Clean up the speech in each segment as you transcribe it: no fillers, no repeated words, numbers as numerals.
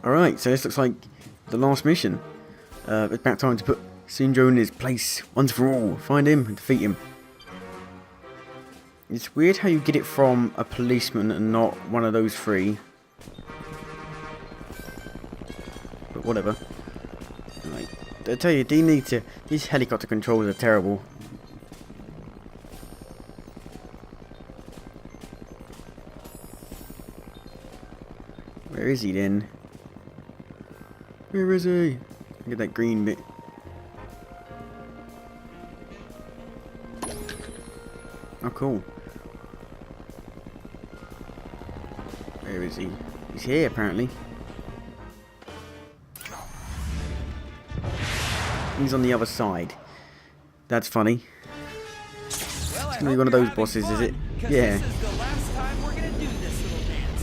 Alright, so this looks like the last mission. It's about time to put Sindro in his place once for all. Find him and defeat him. It's weird how you get it from a policeman and not one of those three. But whatever. Right. I tell you, these helicopter controls are terrible. Where is he then? Where is he? Look at that green bit. Oh, cool. Where is he? He's here, apparently. He's on the other side. That's funny. It's gonna be one of those bosses, is it? Yeah.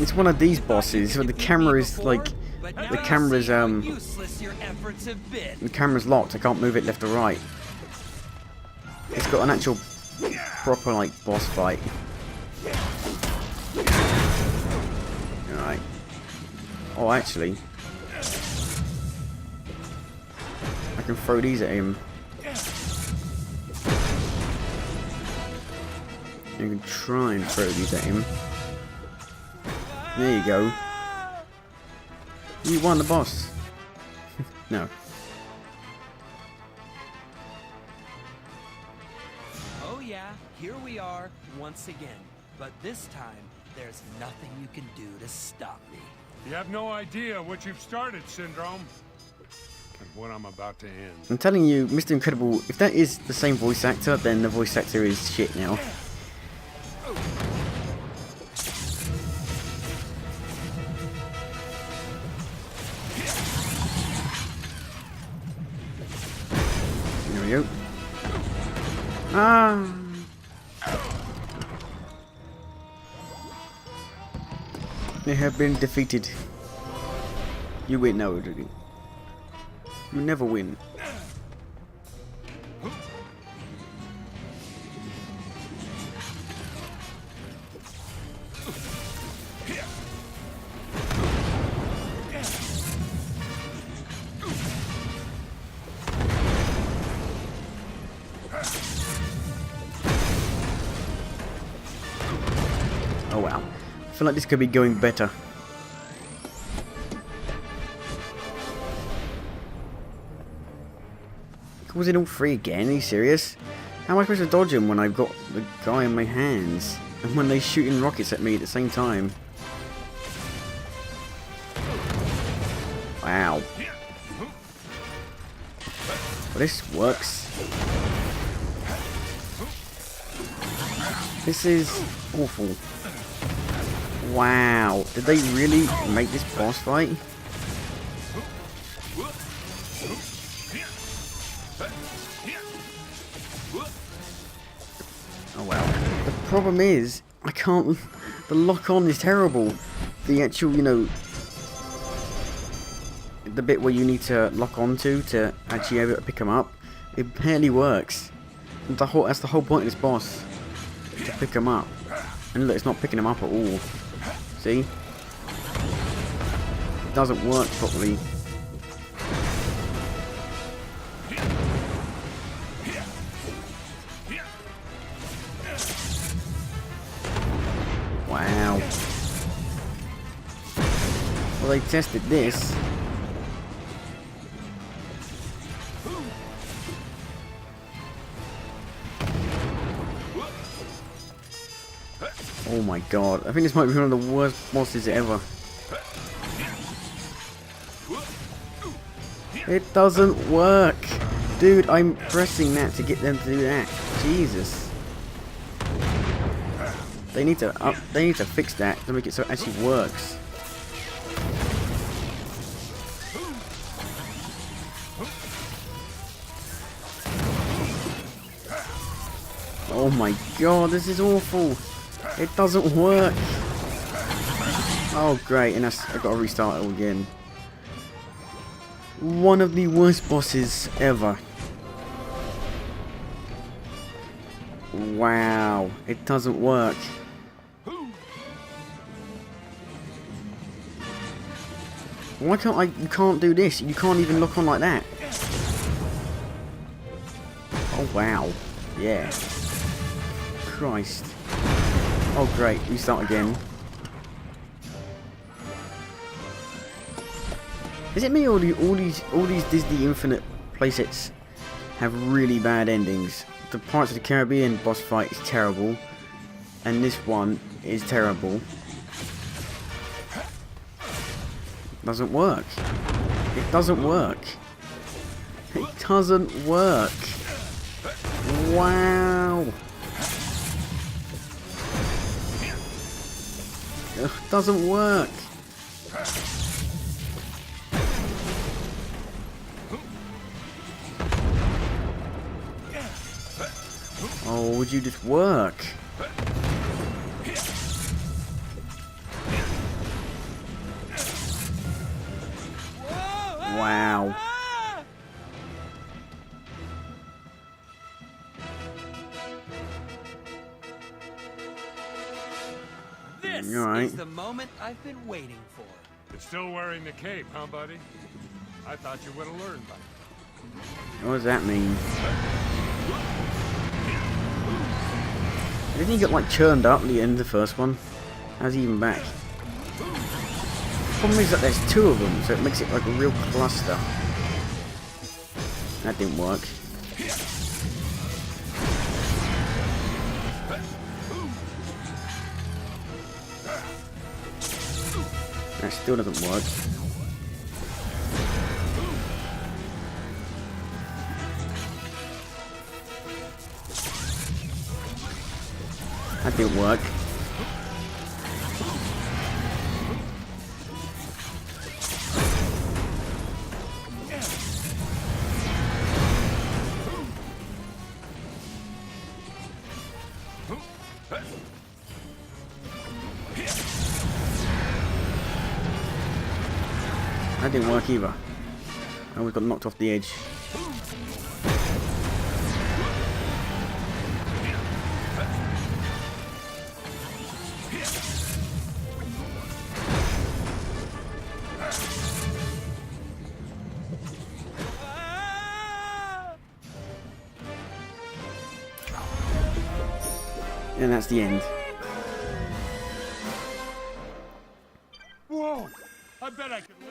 It's one of these bosses, but the camera is like... The camera's locked. I can't move it left or right. It's got an actual proper like boss fight. Alright. Oh, actually, I can throw these at him. You can try and throw these at him. There you go. You won the boss. No. Oh yeah, here we are once again. But this time, there's nothing you can do to stop me. You have no idea what you've started, Syndrome. And what I'm about to end. I'm telling you, Mr. Incredible, if that is the same voice actor, then the voice actor is shit now. There we go. Ah! They have been defeated. You win now, Rudy. You never win. Oh wow. I feel like this could be going better. Was it all three again? Are you serious? How am I supposed to dodge him when I've got the guy in my hands? And when they're shooting rockets at me at the same time? Wow. Well, this works. This is awful. Wow. Did they really make this boss fight? Oh wow. The problem is, I can't... The lock-on is terrible. The actual, you know... The bit where you need to lock onto to actually be able to pick them up, it barely works. That's the whole point of this boss. To pick them up. And look, it's not picking them up at all. See? It doesn't work properly. Wow. Well, they tested this. Oh my god, I think this might be one of the worst bosses ever. It doesn't work! Dude, I'm pressing that to get them to do that. Jesus. They need to fix that to make it so it actually works. Oh my god, this is awful. It doesn't work. Oh great, and I've got to restart it all again. One of the worst bosses ever. Wow, it doesn't work. Why can't I? You can't do this. You can't even lock on like that. Oh wow. Yeah. Christ. Oh great. We start again. Is it me or do all these Disney Infinite playsets have really bad endings? The Pirates of the Caribbean boss fight is terrible, and this one is terrible. Doesn't work. It doesn't work. It doesn't work. Wow. It doesn't work. Oh, would you just work? Wow. This Alright. is the moment I've been waiting for. You're still wearing the cape, huh, buddy? I thought you would have learned by now. What does that mean? Didn't he get like churned up at the end of the first one? How's he even back? The problem is that there's two of them, so it makes it like a real cluster. That didn't work. That still doesn't work. That didn't work. That didn't work either. I always got knocked off the edge. And that's the end. Whoa! I bet I could live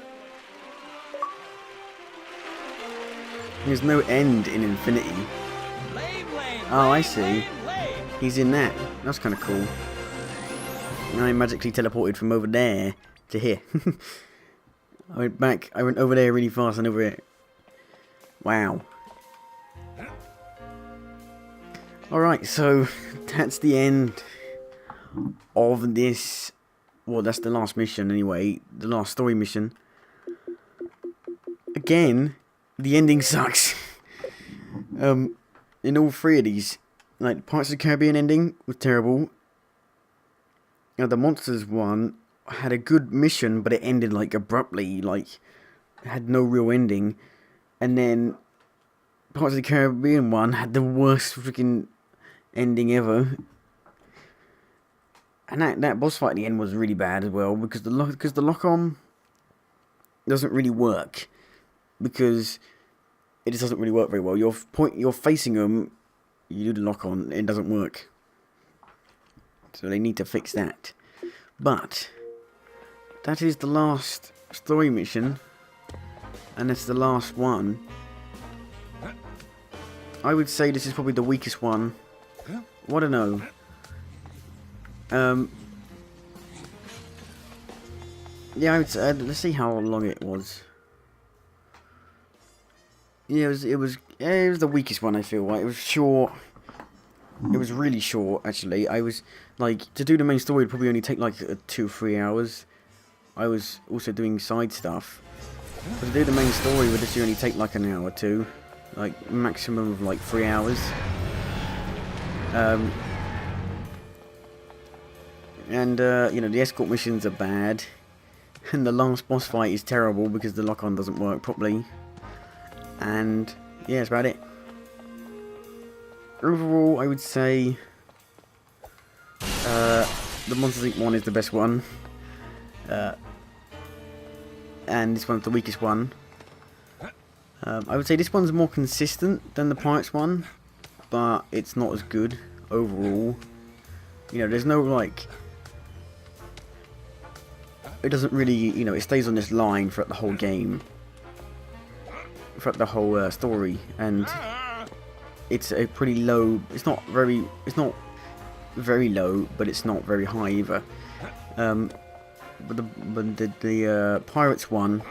There's no end in Infinity. Lame, lame, Oh, I lame, see. lame, lame. He's in that. That's kind of cool. And I magically teleported from over there to here. I went back. I went over there really fast and over here. Wow. Alright, so that's the end of this. Well, that's the last mission anyway. The last story mission. Again, the ending sucks. In all three of these, like the Pirates of the Caribbean ending was terrible. The Monsters one had a good mission, but it ended like abruptly, like had no real ending. And then Pirates of the Caribbean one had the worst freaking ending ever. And that boss fight at the end was really bad as well, because the lock-on doesn't really work, because it just doesn't really work very well. You're facing them, you do the lock-on, it doesn't work. So they need to fix that. But that is the last story mission, and it's the last one. I would say this is probably the weakest one. Well, I don't know. Yeah, I would say, let's see how long it was. Yeah, it was the weakest one, I feel like. It was short. It was really short, actually. I was, like, to do the main story, it'd probably only take, like, 2 or 3 hours. I was also doing side stuff. But to do the main story would just only take, like, an hour or two. Like, maximum of, like, 3 hours. And, you know, the escort missions are bad. And the last boss fight is terrible because the lock-on doesn't work properly. And, yeah, that's about it. Overall, I would say the Monsters Inc. one is the best one. and this one's the weakest one. I would say this one's more consistent than the Pirates one, but it's not as good overall. You know, there's no like, it doesn't really, you know, it stays on this line throughout the whole game, throughout the whole story, and it's a pretty low. It's not very low, but it's not very high either. But the Pirates one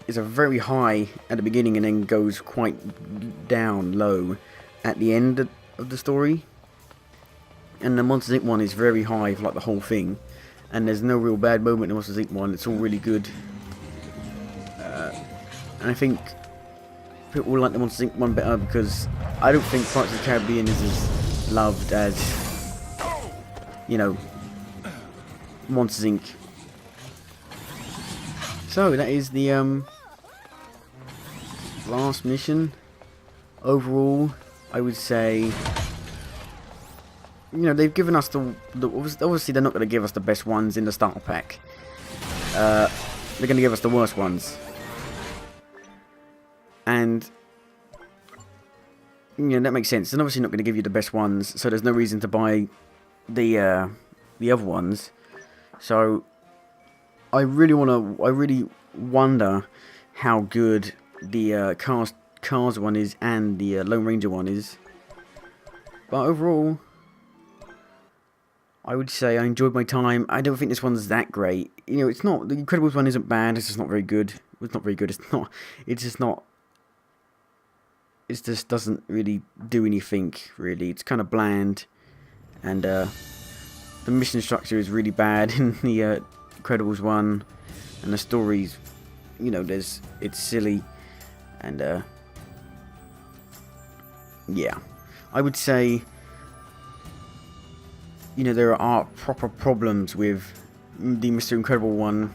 is a very high at the beginning and then goes quite down low at the end of the story. And the Monsters Inc. one is very high for like the whole thing, and there's no real bad moment in the Monsters Inc. one. It's all really good, and I think people will like the Monsters Inc. one better because I don't think Pirates of the Caribbean is as loved as, you know, Monsters Inc. So that is the last mission. Overall, I would say, you know, they've given us the obviously they're not going to give us the best ones in the starter pack. They're going to give us the worst ones, and you know that makes sense. They're obviously not going to give you the best ones, so there's no reason to buy the other ones. So I really wonder how good the Cars one is and the Lone Ranger one is. But overall, I would say I enjoyed my time. I don't think this one's that great. You know, it's not, the Incredibles one isn't bad. It's just not very good. It's not very good. It's just not. It just doesn't really do anything. Really, it's kind of bland, and the mission structure is really bad in the Incredibles one, and the stories, you know, it's silly, and yeah, I would say, you know, there are proper problems with the Mr. Incredible one,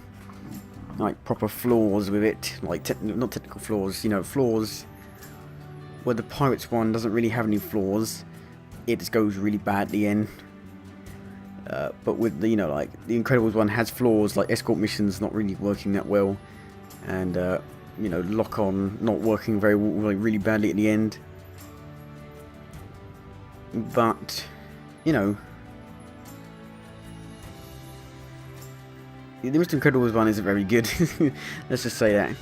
like proper flaws with it, like not technical flaws, you know, flaws where the Pirates one doesn't really have any flaws. It just goes really bad at the end. But with the, you know, like the Incredibles one has flaws, like escort missions not really working that well, and you know, lock on not working very like really badly at the end. But you know, the Mr. Incredibles one isn't very good. Let's just say that.